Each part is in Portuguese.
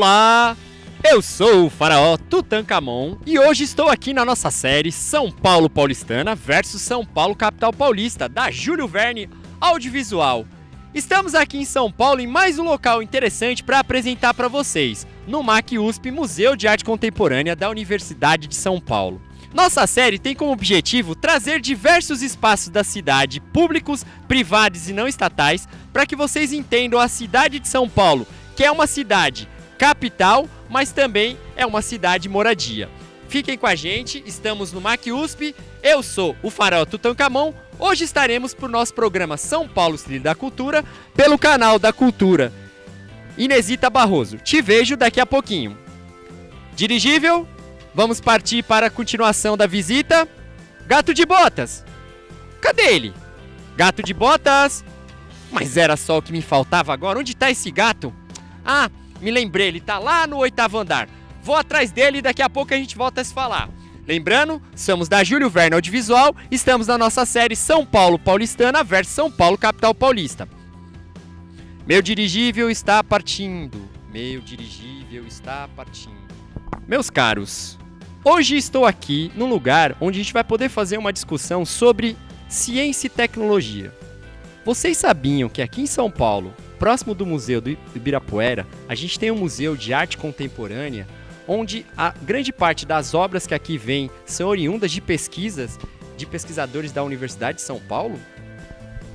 Olá, eu sou o faraó Tutankhamon e hoje estou aqui na nossa série São Paulo Paulistana versus São Paulo Capital Paulista, da Júlio Verne Audiovisual. Estamos aqui em São Paulo em mais um local interessante para apresentar para vocês, no MAC USP, Museu de Arte Contemporânea da Universidade de São Paulo. Nossa série tem como objetivo trazer diversos espaços da cidade, públicos, privados e não estatais, para que vocês entendam a cidade de São Paulo, que é uma cidade capital, mas também é uma cidade moradia. Fiquem com a gente, estamos no MAC USP, eu sou o faraó Tutankhamon. Hoje estaremos para o nosso programa São Paulo Trilha da Cultura, pelo canal da Cultura. Inesita Barroso, te vejo daqui a pouquinho. Dirigível, vamos partir para a continuação da visita. Gato de Botas, cadê ele? Gato de Botas, mas era só o que me faltava agora, onde está esse gato? Ah, me lembrei, ele tá lá no 8º andar. Vou atrás dele e daqui a pouco a gente volta a se falar. Lembrando, somos da Júlio Verne Audiovisual, estamos na nossa série São Paulo Paulistana versus São Paulo Capital Paulista. Meu dirigível está partindo. Meu dirigível está partindo. Meus caros, hoje estou aqui num lugar onde a gente vai poder fazer uma discussão sobre ciência e tecnologia. Vocês sabiam que aqui em São Paulo, próximo do Museu do Ibirapuera, a gente tem um museu de arte contemporânea, onde a grande parte das obras que aqui vêm são oriundas de pesquisas de pesquisadores da Universidade de São Paulo?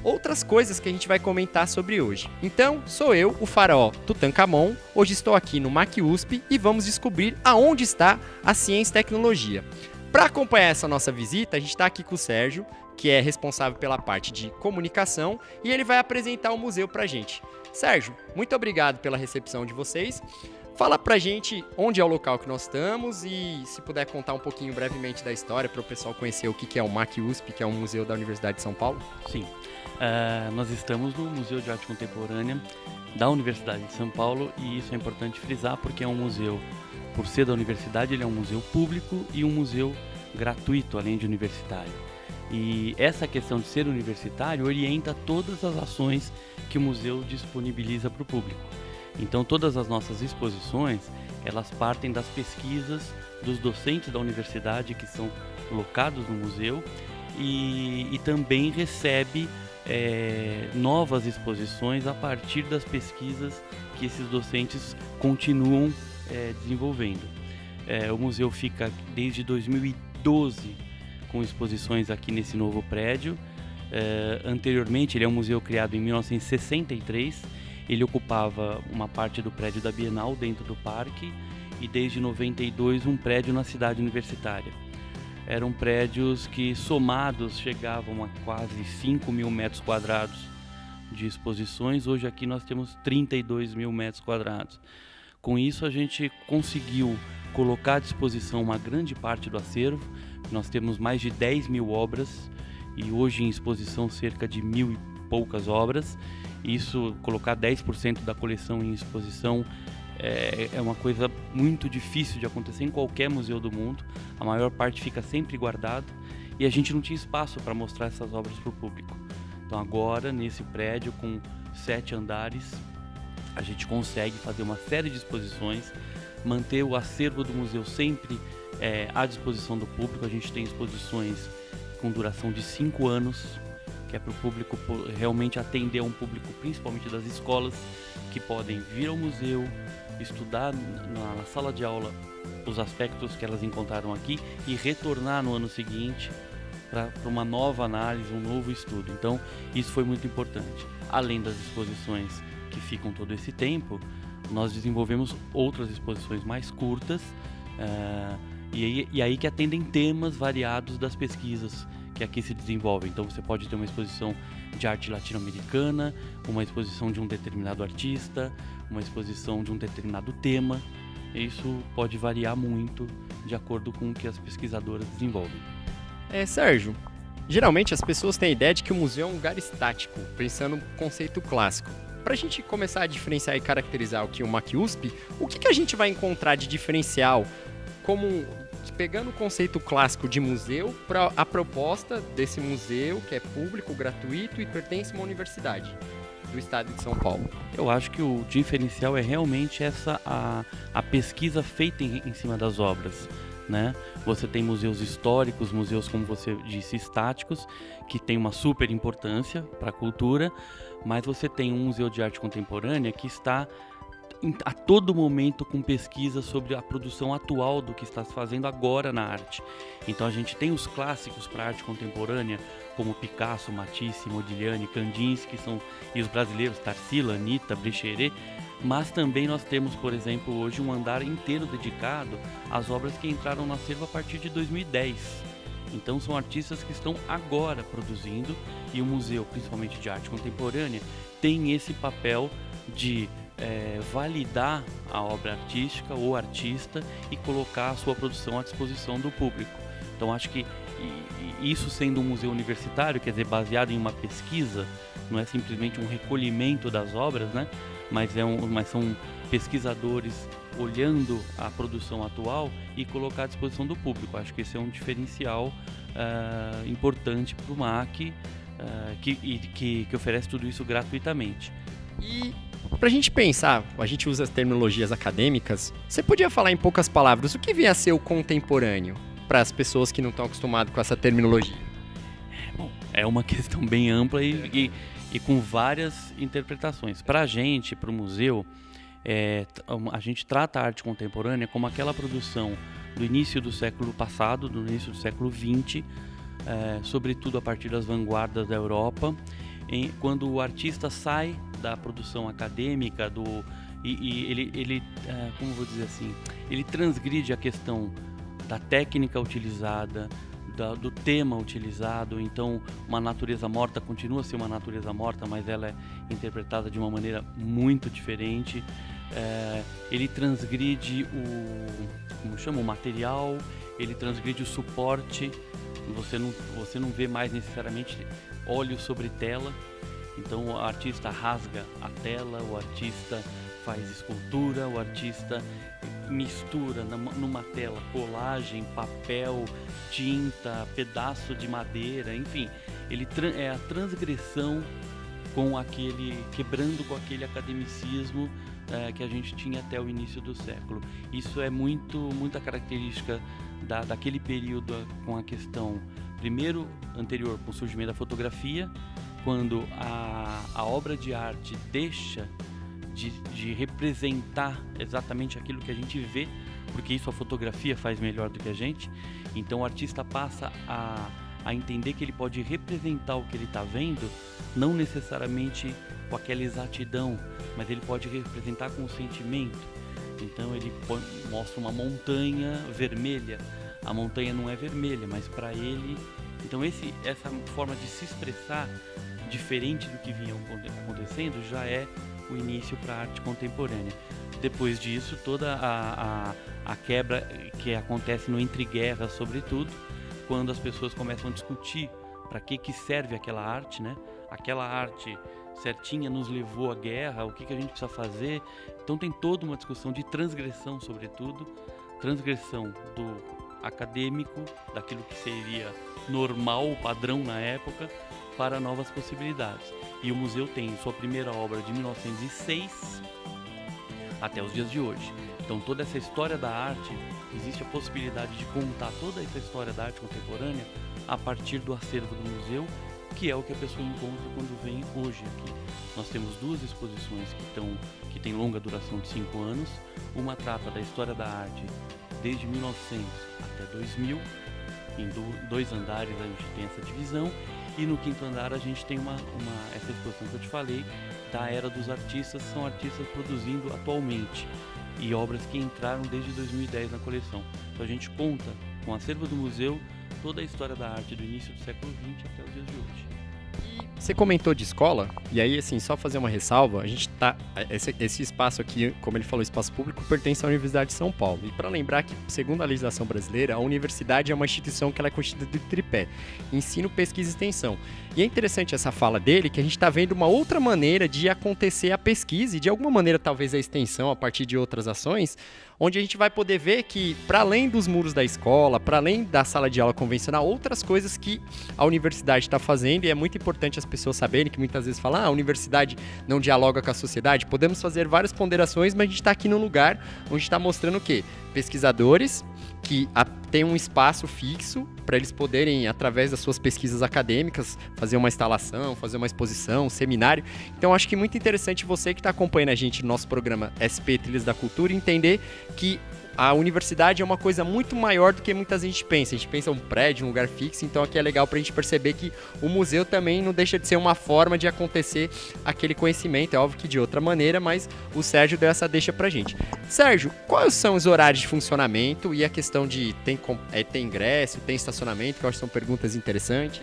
Outras coisas que a gente vai comentar sobre hoje. Então, sou eu, o faraó Tutankhamon, hoje estou aqui no MAC USP e vamos descobrir aonde está a ciência e tecnologia. Para acompanhar essa nossa visita, a gente está aqui com o Sérgio, que é responsável pela parte de comunicação, e ele vai apresentar o museu pra gente. Sérgio, muito obrigado pela recepção de vocês. Fala pra gente onde é o local que nós estamos e se puder contar um pouquinho brevemente da história para o pessoal conhecer o que é o MAC USP, que é um museu da Universidade de São Paulo. Sim, nós estamos no Museu de Arte Contemporânea da Universidade de São Paulo e isso é importante frisar porque é um museu, por ser da universidade, ele é um museu público e um museu gratuito, além de universitário. E essa questão de ser universitário orienta todas as ações que o museu disponibiliza para o público. Então todas as nossas exposições, elas partem das pesquisas dos docentes da universidade que são locados no museu e também recebe novas exposições a partir das pesquisas que esses docentes continuam desenvolvendo. O museu fica desde 2012 com exposições aqui nesse novo prédio. Anteriormente, ele é um museu criado em 1963, ele ocupava uma parte do prédio da Bienal dentro do parque e desde 92 um prédio na cidade universitária. Eram prédios que somados chegavam a quase 5 mil metros quadrados de exposições, hoje aqui nós temos 32 mil metros quadrados. Com isso a gente conseguiu colocar à disposição uma grande parte do acervo. Nós temos mais de 10 mil obras e hoje em exposição cerca de 1.000 e poucas obras. Isso, colocar 10% da coleção em exposição é uma coisa muito difícil de acontecer em qualquer museu do mundo. A maior parte fica sempre guardada e a gente não tinha espaço para mostrar essas obras para o público. Então agora, nesse prédio com 7 andares, a gente consegue fazer uma série de exposições, manter o acervo do museu sempre à disposição do público. A gente tem exposições com duração de 5 anos, que é para o público realmente atender a um público, principalmente das escolas, que podem vir ao museu, estudar na sala de aula os aspectos que elas encontraram aqui e retornar no ano seguinte para uma nova análise, um novo estudo. Então, isso foi muito importante. Além das exposições que ficam todo esse tempo, nós desenvolvemos outras exposições mais curtas, e aí que atendem temas variados das pesquisas que aqui se desenvolvem. Então você pode ter uma exposição de arte latino-americana, uma exposição de um determinado artista, uma exposição de um determinado tema. Isso pode variar muito de acordo com o que as pesquisadoras desenvolvem. Sérgio, geralmente as pessoas têm a ideia de que o museu é um lugar estático, pensando no conceito clássico. Para a gente começar a diferenciar e caracterizar o que é o MAC USP, o que a gente vai encontrar de diferencial, como pegando o conceito clássico de museu para a proposta desse museu, que é público, gratuito e pertence a uma universidade? do estado de São Paulo? Eu acho que o diferencial é realmente a pesquisa feita em cima das obras, né? Você tem museus históricos, museus, como você disse, estáticos, que tem uma super importância para a cultura, mas você tem um museu de arte contemporânea que está a todo momento com pesquisa sobre a produção atual do que está se fazendo agora na arte. Então a gente tem os clássicos para a arte contemporânea, como Picasso, Matisse, Modigliani, Kandinsky, e os brasileiros, Tarsila, Anitta, Brecheret, mas também nós temos, por exemplo, hoje um andar inteiro dedicado às obras que entraram no acervo a partir de 2010. Então são artistas que estão agora produzindo, e o museu, principalmente de arte contemporânea, tem esse papel de validar a obra artística ou artista e colocar a sua produção à disposição do público. Então acho que isso, sendo um museu universitário, quer dizer, baseado em uma pesquisa, não é simplesmente um recolhimento das obras, né? Mas são pesquisadores olhando a produção atual e colocar à disposição do público. Acho que esse é um diferencial importante para o MAC, que oferece tudo isso gratuitamente. E pra gente pensar, a gente usa as terminologias acadêmicas, você podia falar em poucas palavras o que vem a ser o contemporâneo para as pessoas que não estão acostumadas com essa terminologia? Bom, é uma questão bem ampla e com várias interpretações. Para a gente, para o museu, a gente trata a arte contemporânea como aquela produção do início do século passado, do início do século XX, sobretudo a partir das vanguardas da Europa, quando o artista sai da produção acadêmica, ele como vou dizer assim, ele transgride a questão da técnica utilizada, do tema utilizado. Então uma natureza morta continua a ser uma natureza morta, mas ela é interpretada de uma maneira muito diferente. Ele transgride o material, ele transgride o suporte. Você não vê mais necessariamente óleo sobre tela. Então o artista rasga a tela, o artista faz escultura, o artista mistura numa tela colagem, papel, tinta, pedaço de madeira, enfim, é a transgressão quebrando com aquele academicismo que a gente tinha até o início do século. Isso é muita característica daquele período, com a questão, primeiro, anterior, com o surgimento da fotografia, quando a obra de arte deixa de representar exatamente aquilo que a gente vê, porque isso a fotografia faz melhor do que a gente. Então o artista passa a entender que ele pode representar o que ele está vendo, não necessariamente com aquela exatidão, mas ele pode representar com o sentimento. Então ele mostra uma montanha vermelha. A montanha não é vermelha, mas para ele... Então essa forma de se expressar diferente do que vinha acontecendo já é o início para a arte contemporânea. Depois disso, toda a quebra que acontece no entreguerras, sobretudo, quando as pessoas começam a discutir para que serve aquela arte, né? Aquela arte certinha nos levou à guerra, o que a gente precisa fazer. Então tem toda uma discussão de transgressão, sobretudo, transgressão do acadêmico, daquilo que seria normal, o padrão na época, para novas possibilidades. E o museu tem sua primeira obra de 1906 até os dias de hoje. Então toda essa história da arte, existe a possibilidade de contar toda essa história da arte contemporânea a partir do acervo do museu, que é o que a pessoa encontra quando vem hoje aqui. Nós temos duas exposições que têm longa duração de 5 anos. Uma trata da história da arte desde 1900 até 2000. Em 2 andares a gente tem essa divisão. E no 5º andar a gente tem essa exposição que eu te falei, da era dos artistas, são artistas produzindo atualmente, e obras que entraram desde 2010 na coleção. Então a gente conta, com o acervo do museu, toda a história da arte do início do século XX até os dias de hoje. Você comentou de escola, e aí, assim, só fazer uma ressalva, a gente tá... Esse espaço aqui, como ele falou, espaço público, pertence à Universidade de São Paulo. E para lembrar que, segundo a legislação brasileira, a universidade é uma instituição que ela é constituída de tripé: ensino, pesquisa e extensão. E é interessante essa fala dele, que a gente está vendo uma outra maneira de acontecer a pesquisa, e de alguma maneira talvez a extensão, a partir de outras ações, onde a gente vai poder ver que, para além dos muros da escola, para além da sala de aula convencional, outras coisas que a universidade está fazendo, e é muito importante as pessoas saberem que muitas vezes falam, a universidade não dialoga com a sociedade. Podemos fazer várias ponderações, mas a gente está aqui num lugar onde está mostrando o quê? Pesquisadores que têm um espaço fixo para eles poderem, através das suas pesquisas acadêmicas, fazer uma instalação, fazer uma exposição, um seminário. Então, acho que é muito interessante você que está acompanhando a gente no nosso programa SP Trilhas da Cultura entender que a universidade é uma coisa muito maior do que muita gente pensa. A gente pensa um prédio, um lugar fixo, então aqui é legal pra gente perceber que o museu também não deixa de ser uma forma de acontecer aquele conhecimento. É óbvio que de outra maneira, mas o Sérgio deu essa deixa pra gente. Sérgio, quais são os horários de funcionamento e a questão de tem ingresso, tem estacionamento, que eu acho que são perguntas interessantes.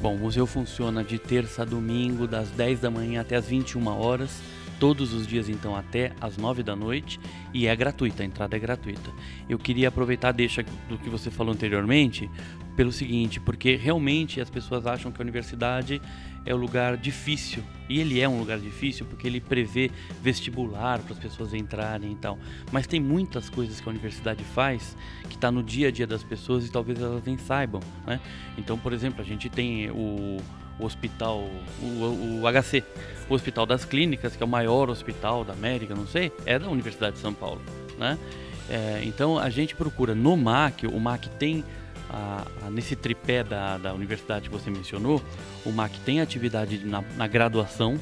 Bom, o museu funciona de terça a domingo, das 10 da manhã até as 21 horas. Todos os dias, então, até às 9 da noite, e é gratuita, a entrada é gratuita. Eu queria aproveitar a deixa do que você falou anteriormente, pelo seguinte, porque realmente as pessoas acham que a universidade é um lugar difícil, e ele é um lugar difícil porque ele prevê vestibular para as pessoas entrarem e tal, mas tem muitas coisas que a universidade faz que está no dia a dia das pessoas e talvez elas nem saibam, né? Então, por exemplo, a gente tem o hospital, o HC, o Hospital das Clínicas, que é o maior hospital da América, não sei, é da Universidade de São Paulo, né? Então a gente procura no MAC, o MAC tem, nesse tripé da universidade que você mencionou, o MAC tem atividade na graduação,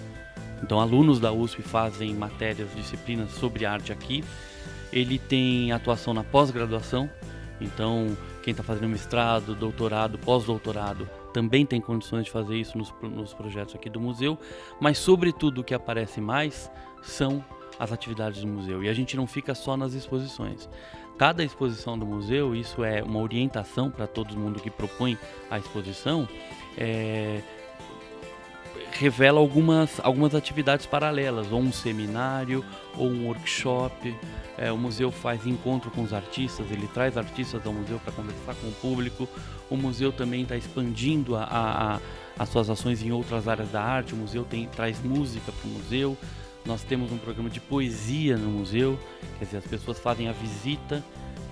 então alunos da USP fazem matérias, disciplinas sobre arte aqui, ele tem atuação na pós-graduação, então quem está fazendo mestrado, doutorado, pós-doutorado, também tem condições de fazer isso nos projetos aqui do museu, mas sobretudo o que aparece mais são as atividades do museu, e a gente não fica só nas exposições. Cada exposição do museu, isso é uma orientação para todo mundo que propõe a exposição, revela algumas atividades paralelas, ou um seminário, ou um workshop. O museu faz encontro com os artistas, ele traz artistas ao museu para conversar com o público. O museu também está expandindo as suas ações em outras áreas da arte. O museu traz música para o museu. Nós temos um programa de poesia no museu, quer dizer, as pessoas fazem a visita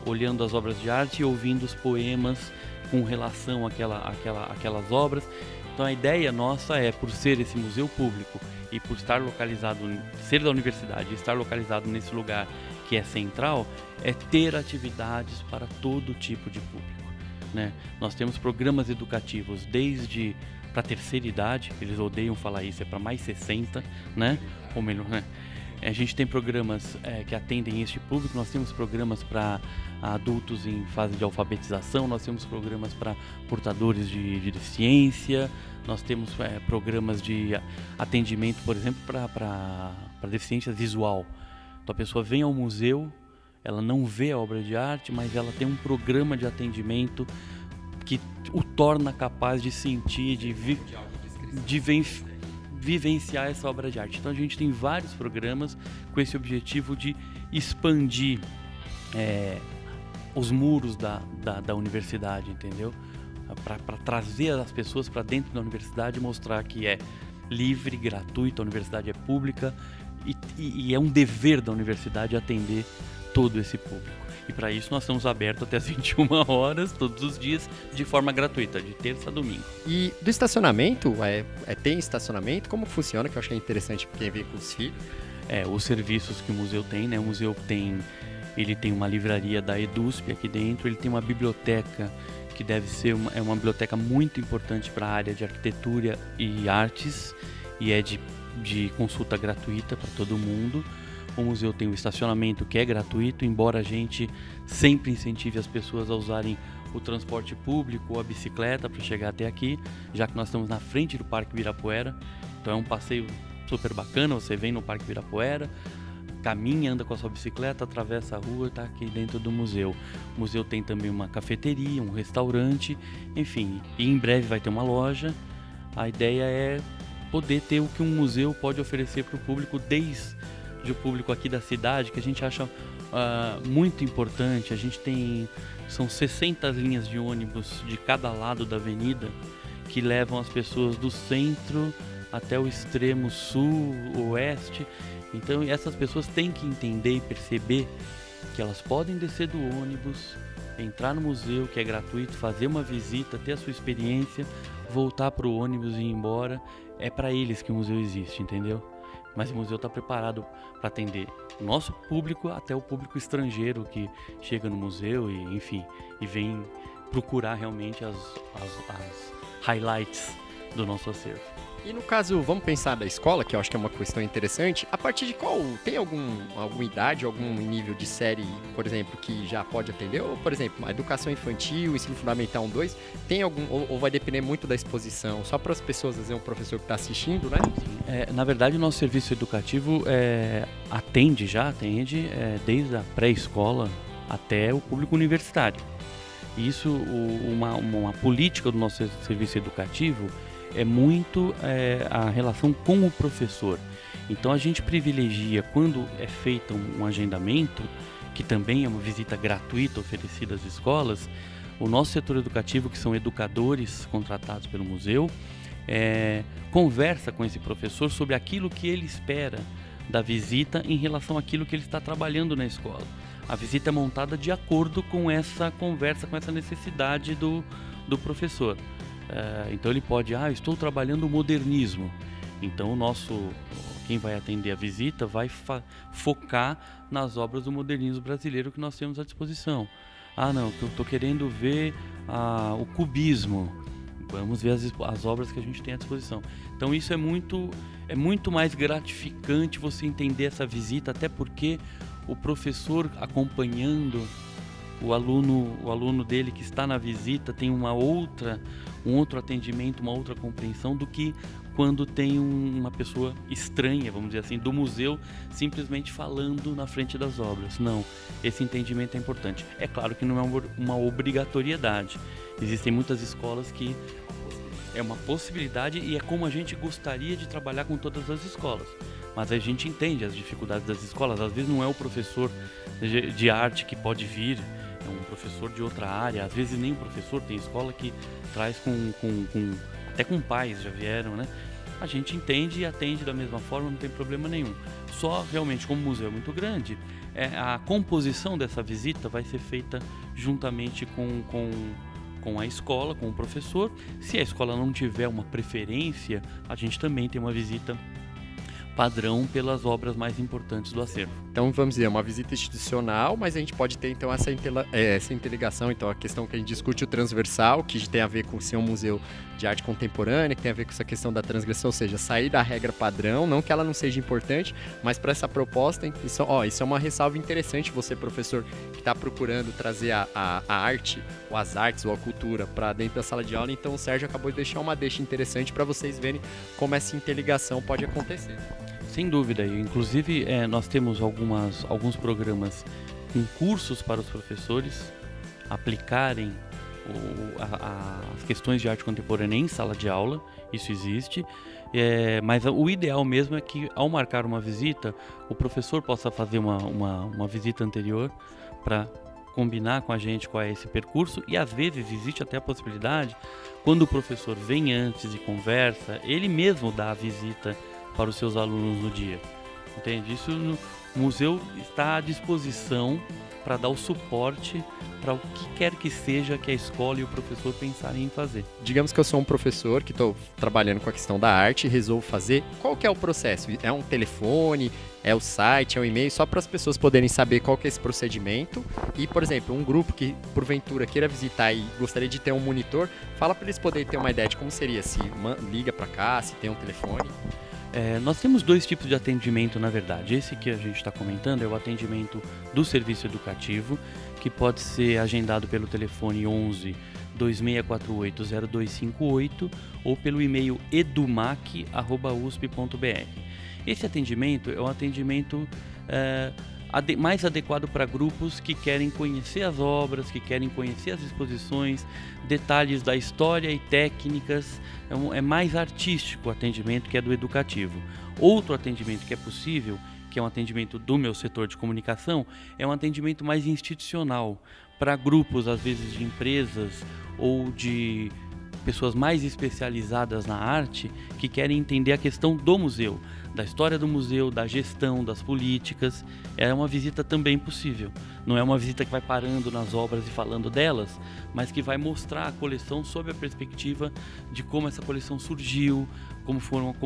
olhando as obras de arte e ouvindo os poemas com relação àquelas obras. Então a ideia nossa é, por ser esse museu público e por estar localizado, ser da universidade e estar localizado nesse lugar que é central, é ter atividades para todo tipo de público, né? Nós temos programas educativos desde para a terceira idade, eles odeiam falar isso, é para mais 60, né? Ou melhor, né? A gente tem programas que atendem este público, nós temos programas para adultos em fase de alfabetização, nós temos programas para portadores de deficiência, nós temos programas de atendimento, por exemplo, para deficiência visual. Então a pessoa vem ao museu, ela não vê a obra de arte, mas ela tem um programa de atendimento que o torna capaz de sentir, de vivenciar essa obra de arte. Então a gente tem vários programas com esse objetivo de expandir os muros da universidade, entendeu? Para trazer as pessoas para dentro da universidade e mostrar que é livre, gratuito, a universidade é pública e é um dever da universidade atender todo esse público. E para isso nós estamos abertos até as 21 horas, todos os dias, de forma gratuita, de terça a domingo. E do estacionamento, tem estacionamento? Como funciona? Que eu acho que é interessante para quem vem com os filhos. Os serviços que o museu tem, né? O museu ele tem uma livraria da EDUSP aqui dentro, ele tem uma biblioteca que deve ser uma biblioteca muito importante para a área de arquitetura e artes, e é de consulta gratuita para todo mundo. O museu tem o estacionamento que é gratuito, embora a gente sempre incentive as pessoas a usarem o transporte público ou a bicicleta para chegar até aqui, já que nós estamos na frente do Parque Ibirapuera. Então é um passeio super bacana, você vem no Parque Ibirapuera, caminha, anda com a sua bicicleta, atravessa a rua e está aqui dentro do museu. O museu tem também uma cafeteria, um restaurante, enfim, e em breve vai ter uma loja. A ideia é poder ter o que um museu pode oferecer para o público, desde o público aqui da cidade, que a gente acha muito importante. A gente são 60 linhas de ônibus de cada lado da avenida que levam as pessoas do centro até o extremo sul, oeste. Então essas pessoas têm que entender e perceber que elas podem descer do ônibus, entrar no museu, que é gratuito, fazer uma visita, ter a sua experiência, voltar para o ônibus e ir embora. É para eles que o museu existe, entendeu? Mas o museu está preparado para atender o nosso público, até o público estrangeiro que chega no museu e, enfim, e vem procurar realmente as highlights do nosso acervo. E no caso, vamos pensar da escola, que eu acho que é uma questão interessante. A partir de qual, tem alguma idade, algum nível de série, por exemplo, que já pode atender? Ou, por exemplo, a educação infantil, ensino fundamental 1, 2, tem algum, ou vai depender muito da exposição? Só para as pessoas, às vezes, um professor que está assistindo, né? Na verdade, o nosso serviço educativo atende desde a pré-escola até o público universitário. Isso, uma política do nosso serviço educativo é muito a relação com o professor. Então a gente privilegia, quando é feito um agendamento, que também é uma visita gratuita oferecida às escolas, o nosso setor educativo, que são educadores contratados pelo museu, conversa com esse professor sobre aquilo que ele espera da visita em relação àquilo que ele está trabalhando na escola. A visita é montada de acordo com essa conversa, com essa necessidade do professor. Então ele pode, estou trabalhando o modernismo. Então quem vai atender a visita vai focar nas obras do modernismo brasileiro que nós temos à disposição. Não, eu estou querendo ver o cubismo. Vamos ver as obras que a gente tem à disposição. Então isso é muito mais gratificante você entender essa visita, até porque o professor acompanhando o aluno dele que está na visita tem um outro atendimento, uma outra compreensão do que quando tem uma pessoa estranha, vamos dizer assim, do museu, simplesmente falando na frente das obras. Não, esse entendimento é importante. É claro que não é uma obrigatoriedade. Existem muitas escolas que é uma possibilidade e é como a gente gostaria de trabalhar com todas as escolas. Mas a gente entende as dificuldades das escolas. Às vezes não é o professor de arte que pode vir, é um professor de outra área. Às vezes nem o professor, tem escola que traz até com pais já vieram, né? A gente entende e atende da mesma forma, não tem problema nenhum. Só realmente, como o museu é muito grande, a composição dessa visita vai ser feita juntamente com a escola, com o professor. Se a escola não tiver uma preferência, a gente também tem uma visita padrão pelas obras mais importantes do acervo. Então, vamos dizer, uma visita institucional, mas a gente pode ter, então, essa interligação, então, a questão que a gente discute, o transversal, que tem a ver com ser um museu de arte contemporânea, que tem a ver com essa questão da transgressão, ou seja, sair da regra padrão, não que ela não seja importante, mas para essa proposta, isso é uma ressalva interessante, você, professor, que está procurando trazer a arte, ou as artes, ou a cultura para dentro da sala de aula. Então, o Sérgio acabou de deixar uma deixa interessante para vocês verem como essa interligação pode acontecer. Sem dúvida, inclusive nós temos alguns programas com cursos para os professores aplicarem as questões de arte contemporânea em sala de aula, isso existe, mas o ideal mesmo é que, ao marcar uma visita, o professor possa fazer uma visita anterior para combinar com a gente qual é esse percurso, e às vezes existe até a possibilidade, quando o professor vem antes e conversa, ele mesmo dá a visita para os seus alunos no dia. Entende? Isso o museu está à disposição para dar o suporte para o que quer que seja que a escola e o professor pensarem em fazer. Digamos que eu sou um professor que estou trabalhando com a questão da arte e resolvo fazer. Qual que é o processo? É um telefone? É o site? É um e-mail? Só para as pessoas poderem saber qual que é esse procedimento. E, por exemplo, um grupo que, porventura, queira visitar e gostaria de ter um monitor, fala para eles poderem ter uma ideia de como seria, se liga para cá, se tem um telefone. Nós temos dois tipos de atendimento, na verdade. Esse que a gente está comentando é o atendimento do serviço educativo, que pode ser agendado pelo telefone 11 2648 0258 ou pelo e-mail edumac@usp.br. Esse atendimento é um atendimento mais adequado para grupos que querem conhecer as obras, que querem conhecer as exposições, detalhes da história e técnicas. É mais artístico o atendimento, que é do educativo. Outro atendimento que é possível, que é um atendimento do meu setor de comunicação, é um atendimento mais institucional, para grupos, às vezes, de empresas ou de pessoas mais especializadas na arte que querem entender a questão do museu, da história do museu, da gestão, das políticas. É uma visita também possível. Não é uma visita que vai parando nas obras e falando delas, mas que vai mostrar a coleção sob a perspectiva de como essa coleção surgiu, como foram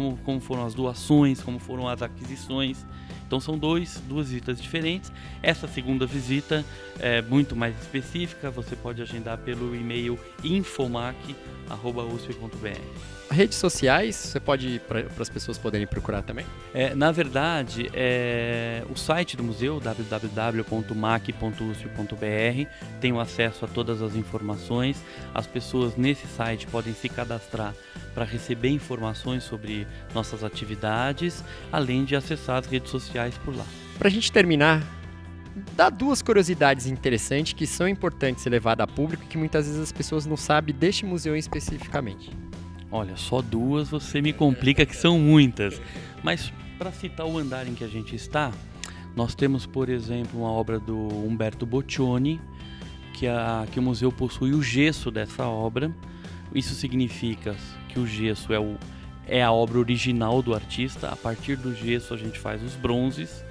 as doações, como foram as aquisições. Então são duas visitas diferentes. Essa segunda visita é muito mais específica, você pode agendar pelo e-mail infomac@usp.br. Redes sociais, você pode, para as pessoas poderem procurar também? Na verdade, o site do museu, www.mac.usp.br, tem o acesso a todas as informações. As pessoas nesse site podem se cadastrar para receber informações sobre nossas atividades, além de acessar as redes sociais por lá. Para a gente terminar, dá duas curiosidades interessantes que são importantes ser levadas a público e que muitas vezes as pessoas não sabem deste museu especificamente. Olha, só duas você me complica, que são muitas. Mas para citar o andar em que a gente está, nós temos, por exemplo, uma obra do Umberto Boccioni, que o museu possui o gesso dessa obra. Isso significa que o gesso é a obra original do artista. A partir do gesso a gente faz os bronzes.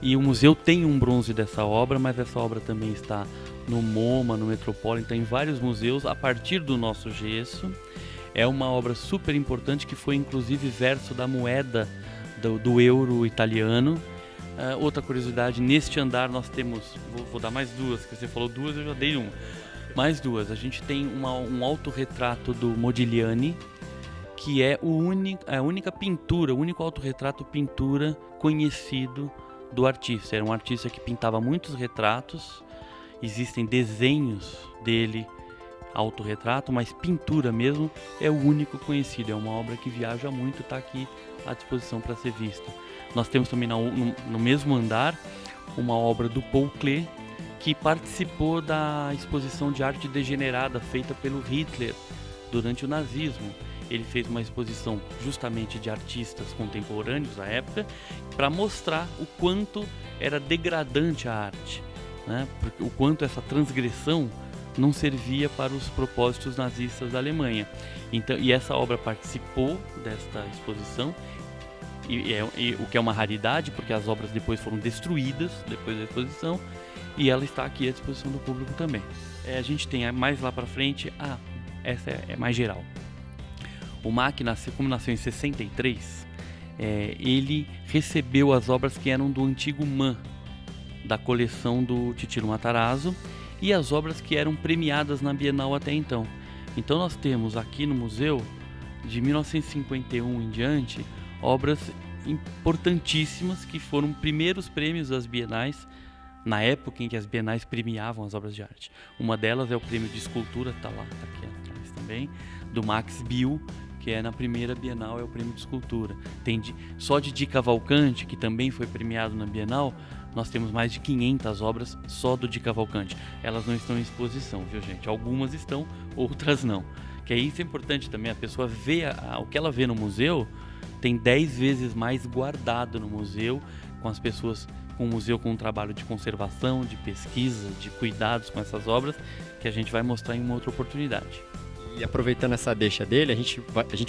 E o museu tem um bronze dessa obra, mas essa obra também está no MoMA, no Metropolitan, em vários museus, a partir do nosso gesso. É uma obra super importante que foi inclusive verso da moeda do euro italiano. Outra curiosidade, neste andar nós temos, vou dar mais duas, que você falou duas, eu já dei uma. Mais duas, a gente tem um autorretrato do Modigliani, que é a única pintura, o único autorretrato pintura conhecido do artista. Era um artista que pintava muitos retratos, existem desenhos dele, autorretrato, mas pintura mesmo é o único conhecido. É uma obra que viaja muito e está aqui à disposição para ser vista. Nós temos também no mesmo andar uma obra do Paul Klee, que participou da exposição de arte degenerada feita pelo Hitler durante o nazismo. Ele fez uma exposição justamente de artistas contemporâneos da época para mostrar o quanto era degradante a arte, né? O quanto essa transgressão não servia para os propósitos nazistas da Alemanha. Então, e essa obra participou desta exposição, o que é uma raridade, porque as obras depois foram destruídas depois da exposição, e ela está aqui à disposição do público também. A gente tem mais lá para frente, essa é mais geral. O MAC, como nasceu em 63, ele recebeu as obras que eram do antigo MAN, da coleção do Titino Matarazzo, e as obras que eram premiadas na Bienal até então. Então nós temos aqui no museu, de 1951 em diante, obras importantíssimas que foram primeiros prêmios das Bienais, na época em que as Bienais premiavam as obras de arte. Uma delas é o prêmio de escultura, está aqui atrás também, do Max Bill, que é na primeira Bienal, é o prêmio de escultura. Só de Di Cavalcanti, que também foi premiado na Bienal, nós temos mais de 500 obras só do Di Cavalcanti. Elas não estão em exposição, viu, gente? Algumas estão, outras não. Que isso é importante também, a pessoa vê o que ela vê no museu, tem 10 vezes mais guardado no museu, com as pessoas, com o museu com um trabalho de conservação, de pesquisa, de cuidados com essas obras, que a gente vai mostrar em uma outra oportunidade. E aproveitando essa deixa dele, a gente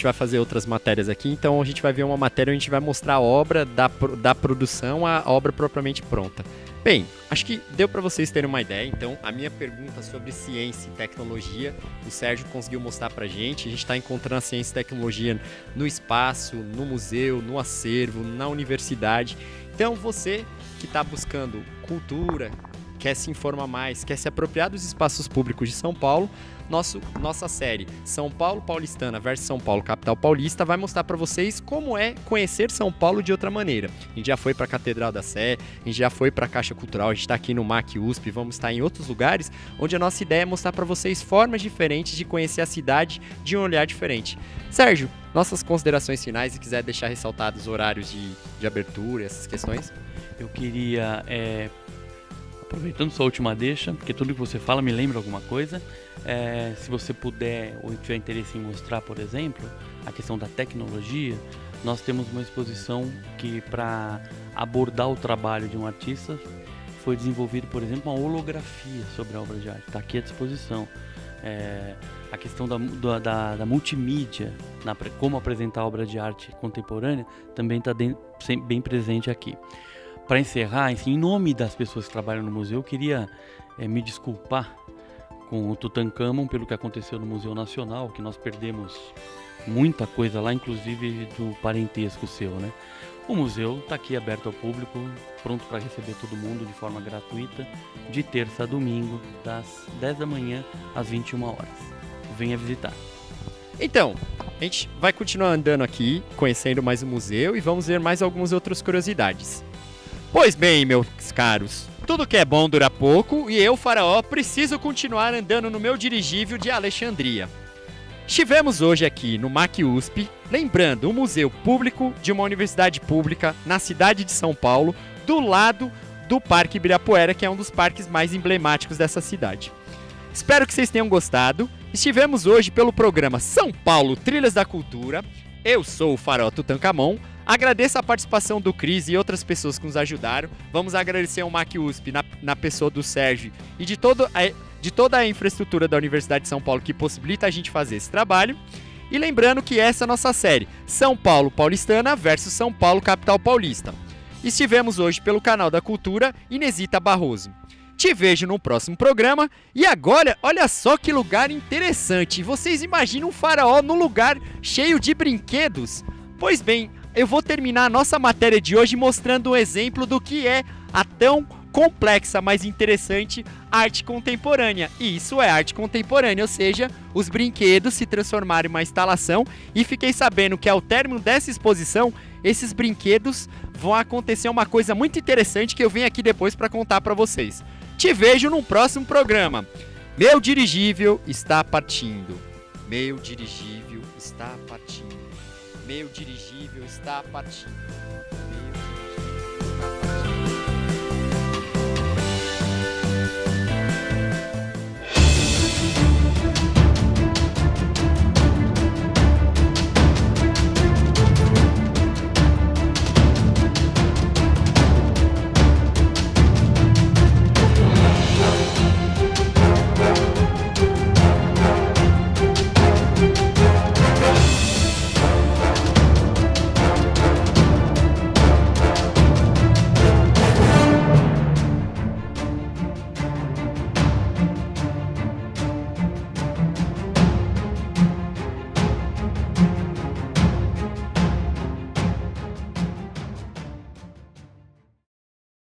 vai fazer outras matérias aqui, então a gente vai ver uma matéria onde a gente vai mostrar a obra da produção à obra propriamente pronta. Bem, acho que deu para vocês terem uma ideia, então a minha pergunta sobre ciência e tecnologia, o Sérgio conseguiu mostrar pra gente, a gente está encontrando a ciência e tecnologia no espaço, no museu, no acervo, na universidade. Então você que está buscando cultura, quer se informar mais, quer se apropriar dos espaços públicos de São Paulo, nossa série São Paulo Paulistana versus São Paulo Capital Paulista vai mostrar para vocês como é conhecer São Paulo de outra maneira. A gente já foi para a Catedral da Sé, a gente já foi para a Caixa Cultural, a gente está aqui no MAC USP, vamos estar em outros lugares onde a nossa ideia é mostrar para vocês formas diferentes de conhecer a cidade de um olhar diferente. Sérgio, nossas considerações finais, se quiser deixar ressaltados os horários de abertura, essas questões. Eu queria, aproveitando sua última deixa, porque tudo que você fala me lembra alguma coisa, se você puder ou tiver interesse em mostrar, por exemplo, a questão da tecnologia, nós temos uma exposição que, para abordar o trabalho de um artista, foi desenvolvido, por exemplo, uma holografia sobre a obra de arte. Está aqui à disposição. A questão da multimídia, como apresentar obra de arte contemporânea, também está bem presente aqui. Para encerrar, em nome das pessoas que trabalham no museu, eu queria me desculpar com o Tutankhamon pelo que aconteceu no Museu Nacional, que nós perdemos muita coisa lá, inclusive do parentesco seu, né? O museu está aqui aberto ao público, pronto para receber todo mundo de forma gratuita, de terça a domingo, das 10 da manhã às 21 horas. Venha visitar. Então, a gente vai continuar andando aqui, conhecendo mais o museu e vamos ver mais algumas outras curiosidades. Pois bem, meus caros, tudo que é bom dura pouco e eu, Faraó, preciso continuar andando no meu dirigível de Alexandria. Estivemos hoje aqui no MAC USP, lembrando um museu público de uma universidade pública na cidade de São Paulo, do lado do Parque Ibirapuera, que é um dos parques mais emblemáticos dessa cidade. Espero que vocês tenham gostado. Estivemos hoje pelo programa São Paulo Trilhas da Cultura. Eu sou o Faraó Tutankhamon. Agradeço a participação do Cris e outras pessoas que nos ajudaram. Vamos agradecer ao MAC USP na pessoa do Sérgio e de toda a infraestrutura da Universidade de São Paulo que possibilita a gente fazer esse trabalho. E lembrando que essa é a nossa série São Paulo Paulistana versus São Paulo Capital Paulista. Estivemos hoje pelo canal da Cultura Inesita Barroso. Te vejo no próximo programa. E agora, olha só que lugar interessante. Vocês imaginam um faraó num lugar cheio de brinquedos? Pois bem, eu vou terminar a nossa matéria de hoje mostrando um exemplo do que é a tão complexa, mas interessante arte contemporânea. E isso é arte contemporânea, ou seja, os brinquedos se transformaram em uma instalação e fiquei sabendo que ao término dessa exposição, esses brinquedos vão acontecer uma coisa muito interessante que eu venho aqui depois para contar para vocês. Te vejo no próximo programa. Meu dirigível está partindo. Meu dirigível está partindo. Meu dirigível está partindo.